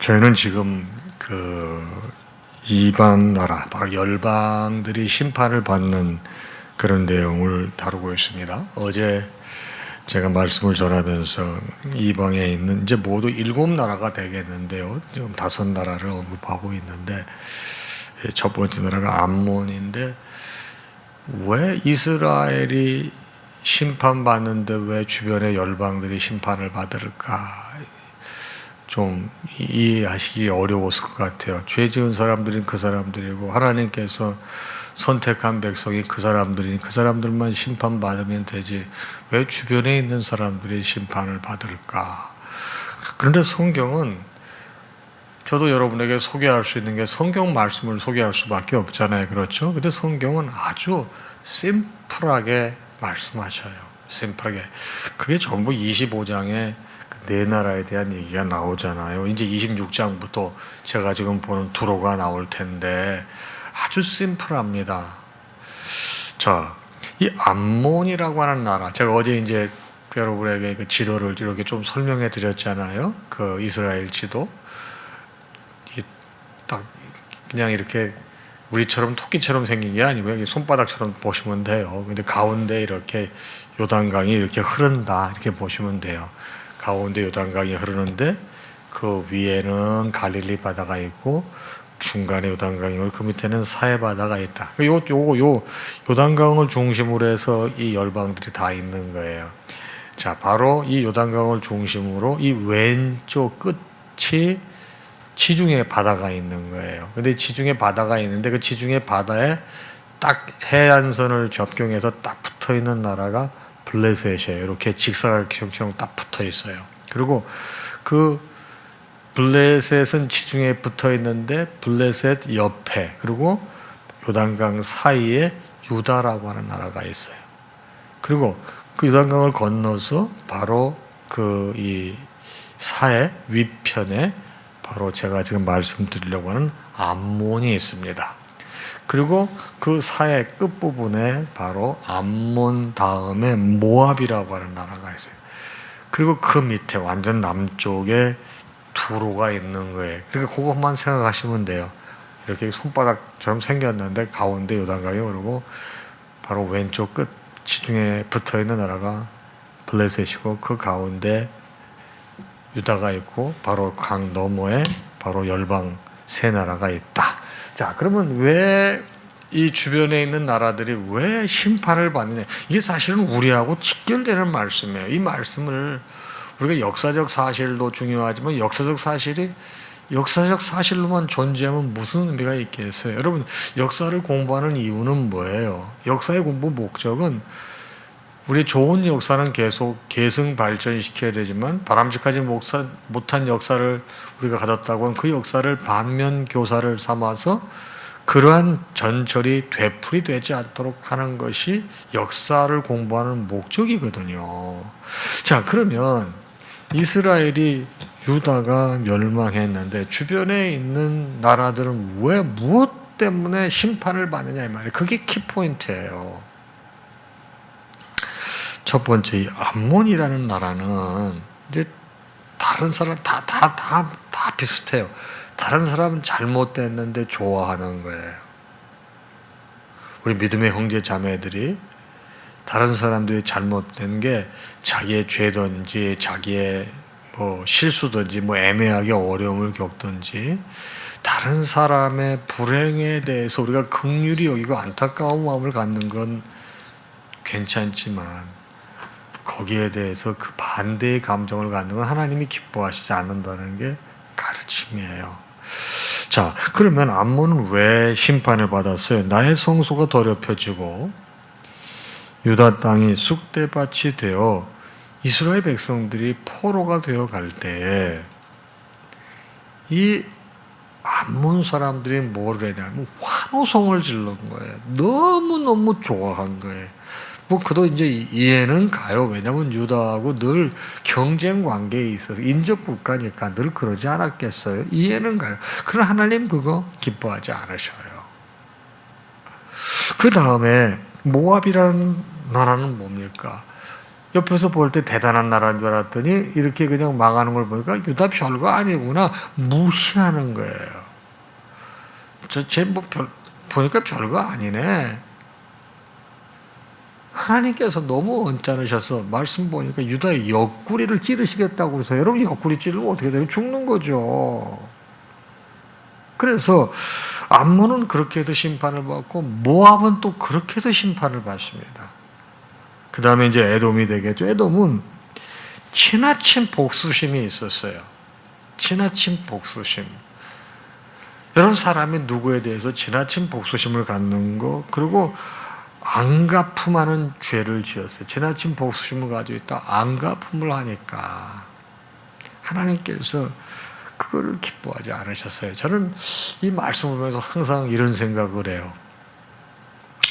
저희는 지금 이방 나라, 바로 열방들이 심판을 받는 그런 내용을 다루고 있습니다. 어제 제가 말씀을 전하면서 이방에 있는 이제 모두 7나라가 되겠는데요. 지금 5나라를 언급하고 있는데 첫 번째 나라가 암몬인데 왜 이스라엘이 심판받는데 왜 주변의 열방들이 심판을 받을까? 좀 이해하시기 어려웠을 것 같아요. 죄 지은 사람들은 그 사람들이고 하나님께서 선택한 백성이 그 사람들이니 그 사람들만 심판받으면 되지 왜 주변에 있는 사람들이 심판을 받을까? 그런데 성경은 저도 여러분에게 소개할 수 있는 게 성경 말씀을 소개할 수밖에 없잖아요. 그렇죠? 근데 성경은 아주 심플하게 말씀하셔요. 심플하게. 그게 전부 25장에 네 나라에 대한 얘기가 나오잖아요. 이제 26장부터 제가 지금 보는 두로가 나올 텐데 아주 심플합니다. 자, 이 암몬이라고 하는 나라, 제가 어제 이제 여러분에게 그 지도를 이렇게 좀 설명해 드렸잖아요. 그 이스라엘 지도. 이게 딱 그냥 이렇게 우리처럼 토끼처럼 생긴 게 아니고 여기 손바닥처럼 보시면 돼요. 근데 가운데 이렇게 요단강이 이렇게 흐른다 이렇게 보시면 돼요. 가운데 요단강이 흐르는데 그 위에는 갈릴리 바다가 있고 중간에 요단강이 있고 그 밑에는 사해 바다가 있다. 요단강을 중심으로 해서 이 열방들이 다 있는 거예요. 자, 바로 이 요단강을 중심으로 이 왼쪽 끝이 지중해 바다가 있는 거예요. 근데 지중해 바다가 있는데 그 지중해 바다에 딱 해안선을 접경해서 딱 붙어 있는 나라가 블레셋이에요. 이렇게 직사각형처럼 딱 붙어 있어요. 그리고 그 블레셋은 지중해에 붙어 있는데 블레셋 옆에 그리고 요단강 사이에 유다라고 하는 나라가 있어요. 그리고 그 요단강을 건너서 바로 그 이 사해 위편에 바로 제가 지금 말씀드리려고 하는 암몬이 있습니다. 그리고 그 사해 끝부분에 바로 암몬 다음에 모압이라고 하는 나라가 있어요. 그리고 그 밑에 완전 남쪽에 두로가 있는 거예요. 그러니까 그것만 생각하시면 돼요. 이렇게 손바닥처럼 생겼는데 가운데 요단강이 흐르고 바로 왼쪽 끝 지중해에 붙어있는 나라가 블레셋이고 그 가운데 유다가 있고 바로 강 너머에 바로 열방 세 나라가 있다. 자, 그러면 왜 이 주변에 있는 나라들이 왜 심판을 받느냐? 이게 사실은 우리하고 직결되는 말씀이에요. 이 말씀을 우리가 역사적 사실도 중요하지만 역사적 사실로만 존재하면 무슨 의미가 있겠어요? 여러분, 역사를 공부하는 이유는 뭐예요? 역사의 공부 목적은 우리 좋은 역사는 계속 계승 발전시켜야 되지만 바람직하지 못한 역사를 우리가 가졌다고 하면 그 역사를 반면 교사를 삼아서 그러한 전철이 되풀이 되지 않도록 하는 것이 역사를 공부하는 목적이거든요. 자, 그러면 이스라엘이 유다가 멸망했는데 주변에 있는 나라들은 왜 무엇 때문에 심판을 받느냐 이 말이에요. 그게 키포인트예요. 첫 번째, 이 암몬이라는 나라는 이제 다른 사람 다 비슷해요. 다른 사람은 잘못됐는데 좋아하는 거예요. 우리 믿음의 형제 자매들이 다른 사람들이 잘못된 게 자기의 죄든지 자기의 뭐 실수든지 뭐 애매하게 어려움을 겪든지 다른 사람의 불행에 대해서 우리가 긍휼히 여기고 안타까운 마음을 갖는 건 괜찮지만 거기에 대해서 그 반대의 감정을 갖는 건 하나님이 기뻐하시지 않는다는 게 가르침이에요. 자, 그러면 암몬은 왜 심판을 받았어요? 나의 성소가 더럽혀지고 유다 땅이 쑥대밭이 되어 이스라엘 백성들이 포로가 되어 갈 때에 이 암몬 사람들이 뭐를 했냐면 환호성을 지른 거예요. 너무너무 좋아한 거예요. 뭐 그도 이제 이해는 가요. 왜냐하면 유다하고 늘 경쟁 관계에 있어서 인접 국가니까 늘 그러지 않았겠어요. 이해는 가요. 그러나 하나님 그거 기뻐하지 않으셔요. 그 다음에 모압이라는 나라는 뭡니까? 옆에서 볼 때 대단한 나라인 줄 알았더니 이렇게 그냥 망하는 걸 보니까 유다 별거 아니구나. 무시하는 거예요. 보니까 별거 아니네. 하나님께서 너무 언짢으셔서 말씀 보니까 유다의 옆구리를 찌르시겠다고 그래서 여러분 옆구리 찌르면 어떻게 돼요? 죽는 거죠. 그래서 암몬은 그렇게 해서 심판을 받고 모압은 또 그렇게 해서 심판을 받습니다. 그 다음에 이제 에돔이 되겠죠. 에돔은 지나친 복수심이 있었어요. 지나친 복수심. 여러분 사람이 누구에 대해서 지나친 복수심을 갖는 거 그리고 안갚음하는 죄를 지었어요. 지나친 복수심을 가지고 있다 안갚음을 하니까 하나님께서 그걸 기뻐하지 않으셨어요. 저는 이 말씀을 보면서 항상 이런 생각을 해요.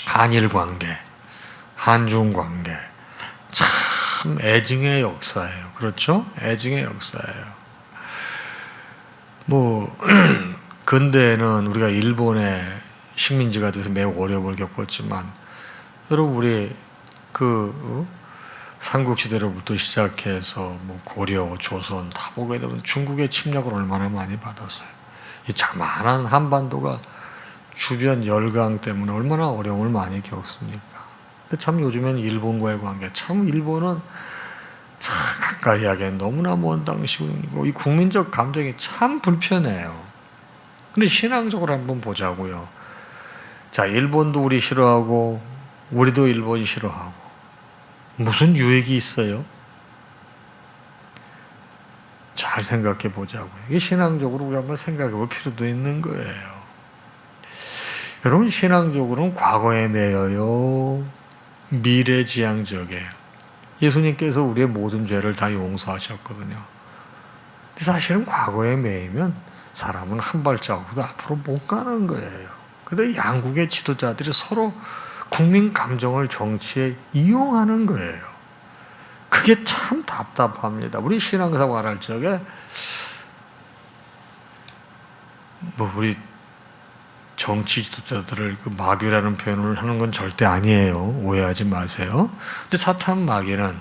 한일 관계, 한중 관계 참 애증의 역사예요. 그렇죠? 애증의 역사예요. 근대에는 우리가 일본의 식민지가 돼서 매우 어려움을 겪었지만 여러분 우리 삼국시대로부터 시작해서 고려, 조선 다 보게 되면 중국의 침략을 얼마나 많이 받았어요. 이 자만한 한반도가 주변 열강 때문에 얼마나 어려움을 많이 겪습니까? 근데 참 요즘엔 일본과의 관계, 참 일본은 참 가까이 하기엔 너무나 먼 당시고 이 국민적 감정이 참 불편해요. 근데 신앙적으로 한번 보자고요. 자, 일본도 우리 싫어하고 우리도 일본 싫어하고 무슨 유익이 있어요? 잘 생각해 보자고요. 이게 신앙적으로 우리 한번 생각해 볼 필요도 있는 거예요. 여러분 신앙적으로는 과거에 매여요. 미래지향적이에요. 예수님께서 우리의 모든 죄를 다 용서하셨거든요. 사실은 과거에 매이면 사람은 한 발자국도 앞으로 못 가는 거예요. 근데 양국의 지도자들이 서로 국민 감정을 정치에 이용하는 거예요. 그게 참 답답합니다. 우리 신앙생활 할 적에 우리 정치 지도자들을 마귀라는 표현을 하는 건 절대 아니에요. 오해하지 마세요. 근데 사탄 마귀는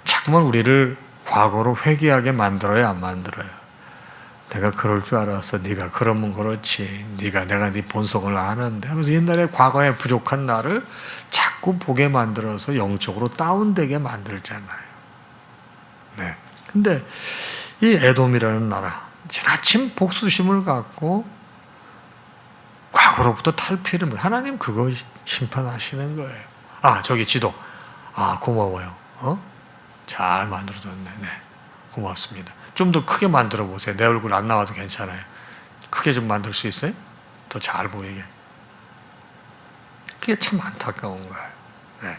자꾸만 우리를 과거로 회귀하게 만들어요, 안 만들어요? 내가 그럴 줄 알았어. 네가 그러면 그렇지. 내가 네 본성을 아는데 하면서 옛날에 과거에 부족한 나를 자꾸 보게 만들어서 영적으로 다운되게 만들잖아요. 네. 근데 이 에돔이라는 나라 지나친 복수심을 갖고 과거로부터 탈피를 하나님 그거 심판하시는 거예요. 저기 지도. 고마워요. 잘 만들어줬네. 네. 고맙습니다. 좀 더 크게 만들어 보세요. 내 얼굴 안 나와도 괜찮아요. 크게 좀 만들 수 있어요? 더 잘 보이게. 그게 참 안타까운 거예요. 네.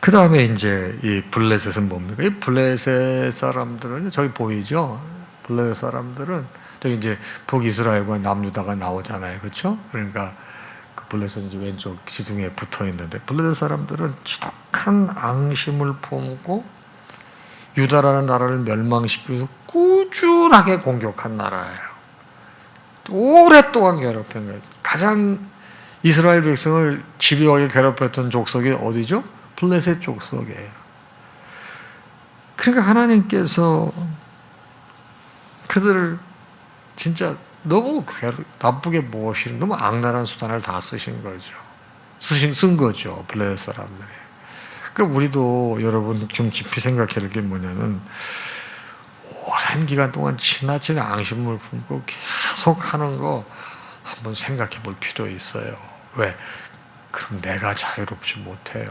그 다음에 이제 이 블레셋은 뭡니까? 이 블레셋 사람들은 저기 보이죠? 블레셋 사람들은 저기 이제 북이스라엘과 남유다가 나오잖아요. 그렇죠? 그러니까 그 블레셋은 이제 왼쪽 지중해에 붙어 있는데 블레셋 사람들은 지독한 앙심을 품고 유다라는 나라를 멸망시키기 위해서 꾸준하게 공격한 나라예요. 오랫동안 괴롭힌 거예요. 가장 이스라엘 백성을 집요하게 괴롭혔던 족속이 어디죠? 블레셋 족속이에요. 그러니까 하나님께서 그들을 진짜 너무 나쁘게 모시는 너무 악랄한 수단을 다 쓰신 거죠. 쓴 거죠. 블레셋 사람들이. 그러니까 우리도 여러분 좀 깊이 생각해야 될 게 뭐냐면 오랜 기간 동안 지나친 앙심을 품고 계속 하는 거 한번 생각해 볼 필요 있어요. 왜? 그럼 내가 자유롭지 못해요.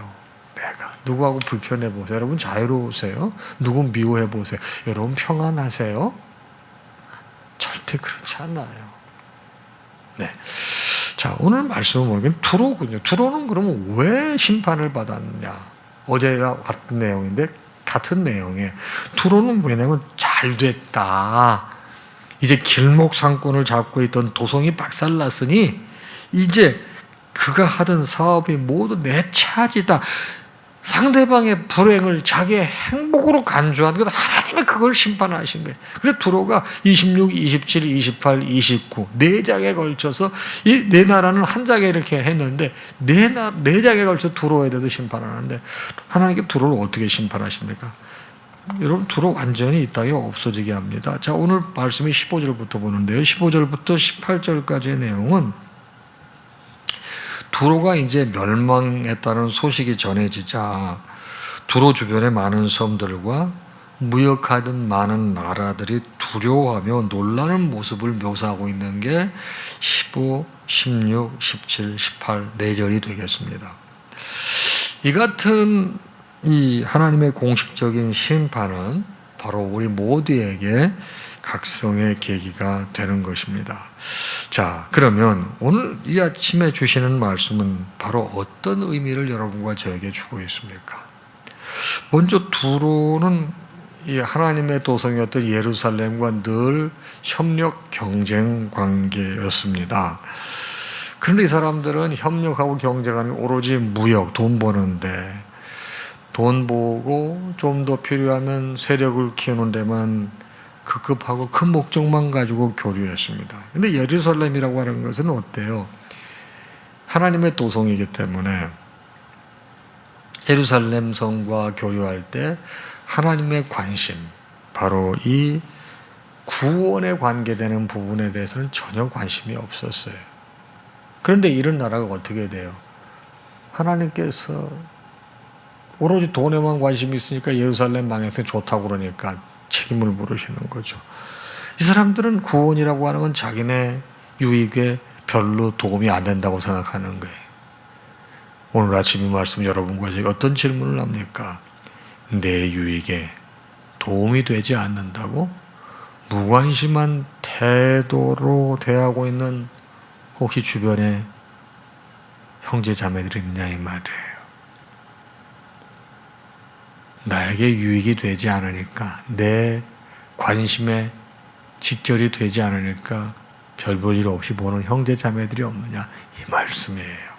내가. 누구하고 불편해 보세요. 여러분 자유로우세요? 누구 미워해 보세요. 여러분 평안하세요? 절대 그렇지 않아요. 네. 자, 오늘 말씀은 뭐냐면 두로군요. 두로는 그러면 왜 심판을 받았냐? 어제가 같은 내용인데 같은 내용에 두로는 뭐냐면 잘 됐다. 이제 길목상권을 잡고 있던 도성이 박살났으니 이제 그가 하던 사업이 모두 내 차지다. 상대방의 불행을 자기의 행복으로 간주한 것, 하나님이 그걸 심판하신 거예요. 그래서 두로가 26, 27, 28, 29 네 장에 걸쳐서 이 네 나라는 한 장에 이렇게 했는데 네 장에 걸쳐 두로에 대해서 심판하는데 하나님께 두로를 어떻게 심판하십니까? 여러분, 두로 완전히 이 땅에 없어지게 합니다. 자, 오늘 말씀이 15절부터 보는데요. 15절부터 18절까지의 내용은 두로가 이제 멸망했다는 소식이 전해지자 두로 주변의 많은 섬들과 무역하던 많은 나라들이 두려워하며 놀라는 모습을 묘사하고 있는 게 15, 16, 17, 18 4절이 되겠습니다. 이 같은 이 하나님의 공식적인 심판은 바로 우리 모두에게 각성의 계기가 되는 것입니다. 자, 그러면 오늘 이 아침에 주시는 말씀은 바로 어떤 의미를 여러분과 저에게 주고 있습니까? 먼저 두로는 이 하나님의 도성이었던 예루살렘과 늘 협력 경쟁 관계였습니다. 그런데 이 사람들은 협력하고 경쟁하는 오로지 무역, 돈 버는데 돈 보고 좀 더 필요하면 세력을 키우는 데만 급급하고 큰 목적만 가지고 교류했습니다. 근데 예루살렘이라고 하는 것은 어때요? 하나님의 도성이기 때문에 예루살렘 성과 교류할 때 하나님의 관심, 바로 이 구원에 관계되는 부분에 대해서는 전혀 관심이 없었어요. 그런데 이런 나라가 어떻게 돼요? 하나님께서 오로지 돈에만 관심이 있으니까 예루살렘 망해서 좋다고 그러니까 책임을 물으시는 거죠. 이 사람들은 구원이라고 하는 건 자기네 유익에 별로 도움이 안 된다고 생각하는 거예요. 오늘 아침 이 말씀 여러분과 제가 어떤 질문을 합니까? 내 유익에 도움이 되지 않는다고 무관심한 태도로 대하고 있는 혹시 주변에 형제 자매들이 있냐 이 말이에요. 나에게 유익이 되지 않으니까, 내 관심에 직결이 되지 않으니까 별 볼 일 없이 보는 형제 자매들이 없느냐 이 말씀이에요.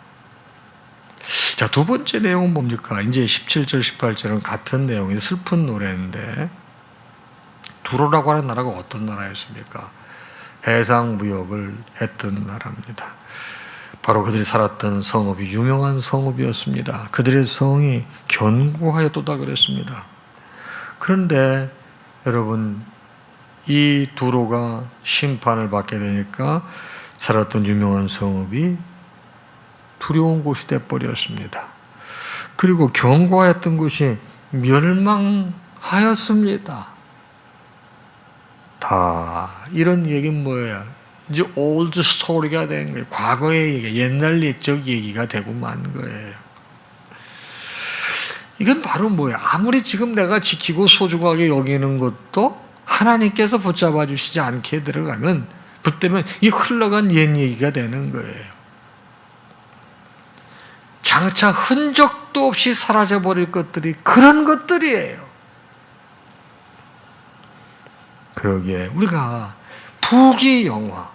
자, 두 번째 내용은 뭡니까? 이제 17절 18절은 같은 내용이 슬픈 노래인데 두로라고 하는 나라가 어떤 나라였습니까? 해상 무역을 했던 나라입니다. 바로 그들이 살았던 성읍이 유명한 성읍이었습니다. 그들의 성이 견고하였도다 그랬습니다. 그런데 여러분, 이 두로가 심판을 받게 되니까 살았던 유명한 성읍이 두려운 곳이 되어버렸습니다. 그리고 견고하였던 곳이 멸망하였습니다. 다 이런 얘기는 뭐예요? 이제 old story가 된 거예요. 과거의 얘기, 옛날 옛적 얘기가 되고 만 거예요. 이건 바로 뭐예요? 아무리 지금 내가 지키고 소중하게 여기는 것도 하나님께서 붙잡아 주시지 않게 들어가면 그때면 이 흘러간 옛 얘기가 되는 거예요. 장차 흔적도 없이 사라져버릴 것들이 그런 것들이에요. 그러기에 우리가 부귀영화,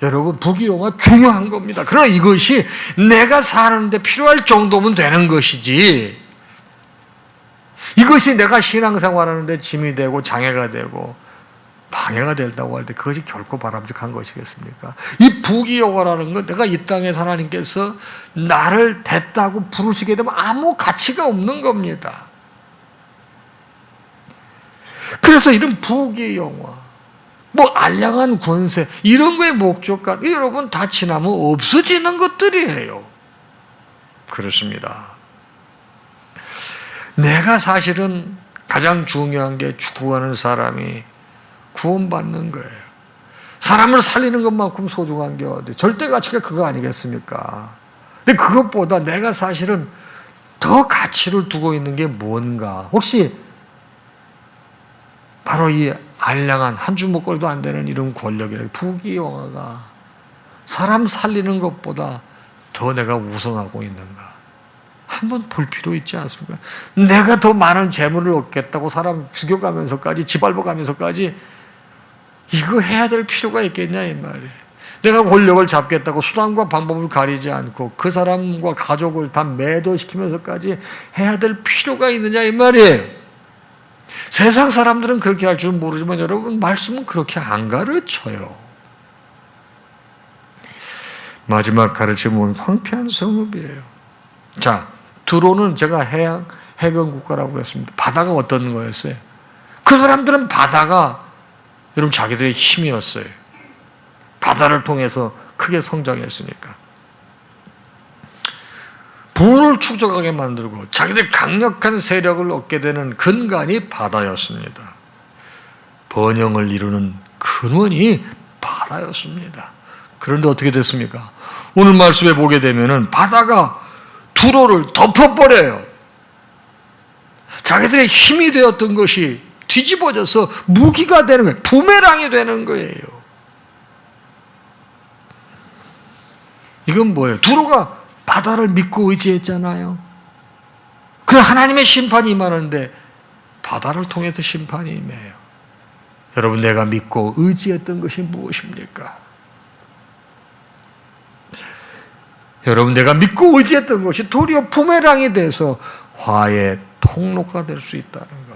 여러분 부귀영화 중요한 겁니다. 그러나 이것이 내가 사는데 필요할 정도면 되는 것이지, 이것이 내가 신앙생활하는데 짐이 되고 장애가 되고 방해가 된다고 할 때 그것이 결코 바람직한 것이겠습니까? 이 부귀영화라는 건 내가 이 땅에서 하나님께서 나를 됐다고 부르시게 되면 아무 가치가 없는 겁니다. 그래서 이런 부귀영화, 뭐 알량한 권세, 이런 거의 목적과 여러분 다 지나면 없어지는 것들이에요. 그렇습니다. 내가 사실은 가장 중요한 게 죽어가는 사람이 구원받는 거예요. 사람을 살리는 것만큼 소중한 게 어디? 절대 가치가 그거 아니겠습니까? 근데 그것보다 내가 사실은 더 가치를 두고 있는 게 뭔가? 혹시 바로 이 알량한 한 주먹거리도 안 되는 이런 권력이라, 부귀영화가 사람 살리는 것보다 더 내가 우선하고 있는가? 한번 볼 필요 있지 않습니까? 내가 더 많은 재물을 얻겠다고 사람 죽여가면서까지, 짓밟아가면서까지 이거 해야 될 필요가 있겠냐 이 말이에요. 내가 권력을 잡겠다고 수단과 방법을 가리지 않고 그 사람과 가족을 다 매도시키면서까지 해야 될 필요가 있느냐 이 말이에요. 세상 사람들은 그렇게 할 줄 모르지만 여러분 말씀은 그렇게 안 가르쳐요. 마지막 가르침은 황폐한 성읍이에요. 자, 두로는 제가 해변 국가라고 했습니다. 바다가 어떤 거였어요? 그 사람들은 바다가 여러분 자기들의 힘이었어요. 바다를 통해서 크게 성장했으니까. 부를 축적하게 만들고 자기들 강력한 세력을 얻게 되는 근간이 바다였습니다. 번영을 이루는 근원이 바다였습니다. 그런데 어떻게 됐습니까? 오늘 말씀에 보게 되면은 바다가 두로를 덮어버려요. 자기들의 힘이 되었던 것이 뒤집어져서 무기가 되는 거예요. 부메랑이 되는 거예요. 이건 뭐예요? 두로가 바다를 믿고 의지했잖아요. 그 하나님의 심판이 임하는데 바다를 통해서 심판이 임해요. 여러분, 내가 믿고 의지했던 것이 무엇입니까? 여러분, 내가 믿고 의지했던 것이 도리어 부메랑이 돼서 화의 통로가 될 수 있다는 것.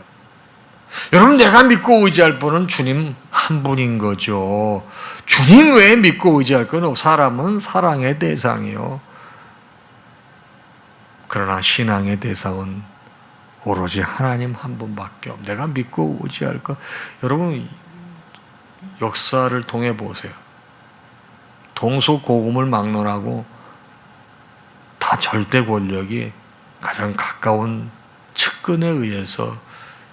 여러분, 내가 믿고 의지할 분은 주님 한 분인 거죠. 주님 외에 믿고 의지할 건 사람은 사랑의 대상이요. 그러나 신앙의 대상은 오로지 하나님 한 분밖에 없어요. 내가 믿고 의지할 것. 여러분, 역사를 통해 보세요. 동서고금을 막론하고 다 절대 권력이 가장 가까운 측근에 의해서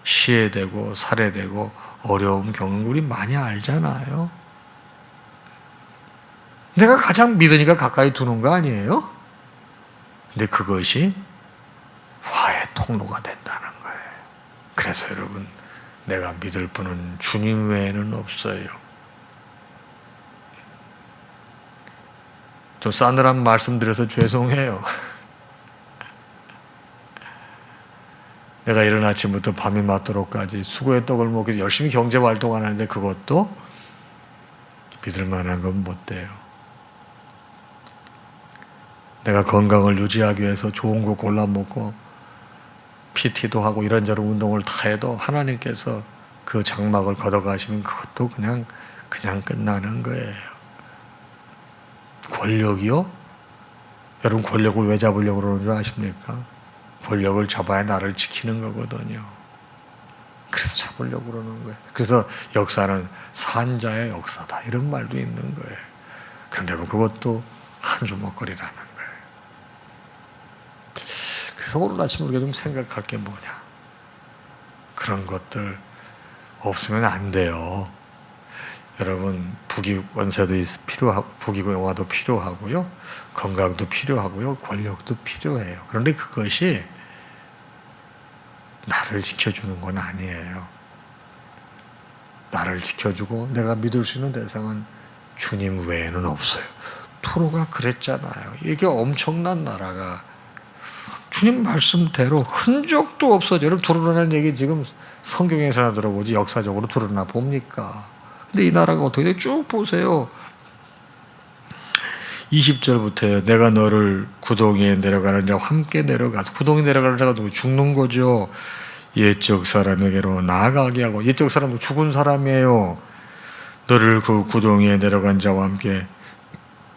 시해되고 살해되고 어려움 겪는 거 우리 많이 알잖아요. 내가 가장 믿으니까 가까이 두는 거 아니에요? 근데 그것이 화의 통로가 된다는 거예요. 그래서 여러분, 내가 믿을 분은 주님 외에는 없어요. 좀 싸늘한 말씀드려서 죄송해요. 내가 이른 아침부터 밤이 맞도록까지 수고의 떡을 먹기 열심히 경제활동을 하는데 그것도 믿을 만한 건 못 돼요. 내가 건강을 유지하기 위해서 좋은 거 골라 먹고 PT도 하고 이런저런 운동을 다 해도 하나님께서 그 장막을 걷어가시면 그것도 그냥 끝나는 거예요. 권력이요? 여러분, 권력을 왜 잡으려고 그러는 줄 아십니까? 권력을 잡아야 나를 지키는 거거든요. 그래서 잡으려고 그러는 거예요. 그래서 역사는 산자의 역사다 이런 말도 있는 거예요. 그런데 여러분, 그것도 한 주먹거리라는 거예요. 그래서 오늘 아침 우리가 좀 생각할 게 뭐냐? 그런 것들 없으면 안 돼요. 여러분, 북이권세도 필요하고, 북이영화도 필요하고요, 건강도 필요하고요, 권력도 필요해요. 그런데 그것이 나를 지켜주는 건 아니에요. 나를 지켜주고 내가 믿을 수 있는 대상은 주님 외에는 없어요. 투로가 그랬잖아요. 이게 엄청난 나라가 주님 말씀대로 흔적도 없어져. 여러분, 두루라는 얘기 지금 성경에서나 들어보지 역사적으로 두루나 봅니까? 근데 이 나라가 어떻게 돼? 쭉 보세요. 20절부터요. 내가 너를 구덩이에 내려가는 자와 함께 내려가서, 구덩이에 내려가는 자가 누구? 죽는 거죠. 옛적 사람에게로 나아가게 하고, 옛적 사람도 죽은 사람이에요. 너를 그 구덩이에 내려간 자와 함께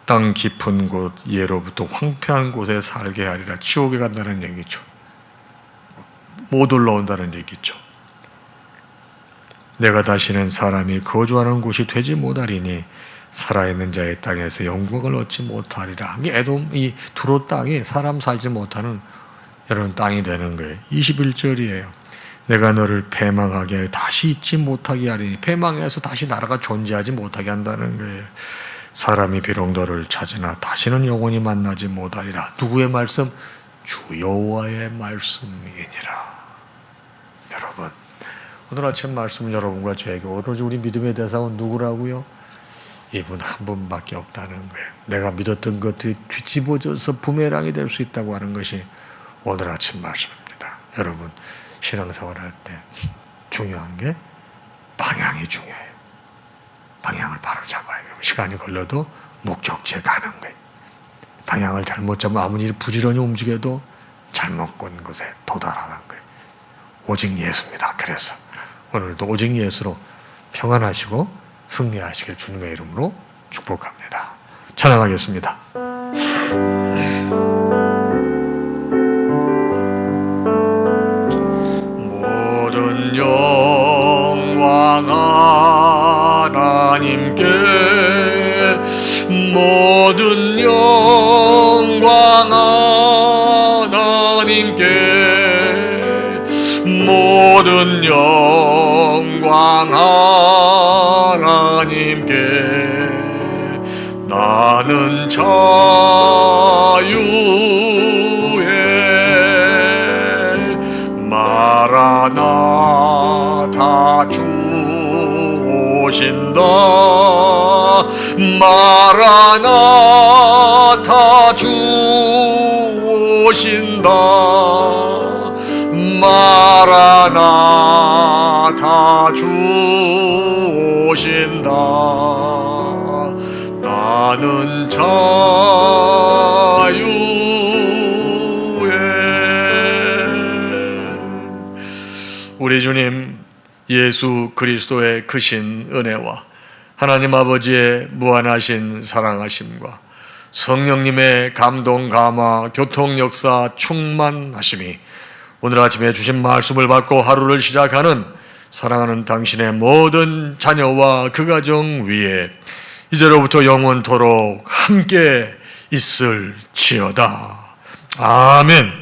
땅 깊은 곳 예로부터 황폐한 곳에 살게 하리라. 지옥에 간다는 얘기죠. 못 올라온다는 얘기죠. 내가 다시는 사람이 거주하는 곳이 되지 못하리니 살아있는 자의 땅에서 영광을 얻지 못하리라. 이 두로 땅이 사람 살지 못하는 여러분 땅이 되는 거예요. 21절이에요. 내가 너를 패망하게 하여 다시 있지 못하게 하리니, 패망해서 다시 나라가 존재하지 못하게 한다는 거예요. 사람이 비록 너를 찾으나 다시는 영원히 만나지 못하리라. 누구의 말씀? 주 여호와의 말씀이니라. 여러분, 오늘 아침 말씀은 여러분과 저에게 오로지 우리 믿음의 대상은 누구라고요? 이분 한 분밖에 없다는 거예요. 내가 믿었던 것들이 뒤집어져서 부메랑이 될 수 있다고 하는 것이 오늘 아침 말씀입니다. 여러분, 신앙생활 할 때 중요한 게 방향이 중요해요. 방향을 바로 잡아야 해요. 시간이 걸려도 목적지에 가는 거예요. 방향을 잘못 잡으면 아무리 부지런히 움직여도 잘못 간 곳에 도달하는 거예요. 오직 예수입니다. 그래서 오늘도 오직 예수로 평안하시고 승리하시길 주님의 이름으로 축복합니다. 찬양하겠습니다. 모든 영광 하나님께, 모든 영광 하나님께, 모든 영광 하나님께. 나는 자유의 마라나타 주 오신다. 마라나타 주 오신다. 마라나타 주 오신다. 나는 자유의. 우리 주님 예수 그리스도의 크신 은혜와 하나님 아버지의 무한하신 사랑하심과 성령님의 감동 감화 교통 역사 충만하심이 오늘 아침에 주신 말씀을 받고 하루를 시작하는 사랑하는 당신의 모든 자녀와 그 가정 위에 이제로부터 영원토록 함께 있을지어다. 아멘.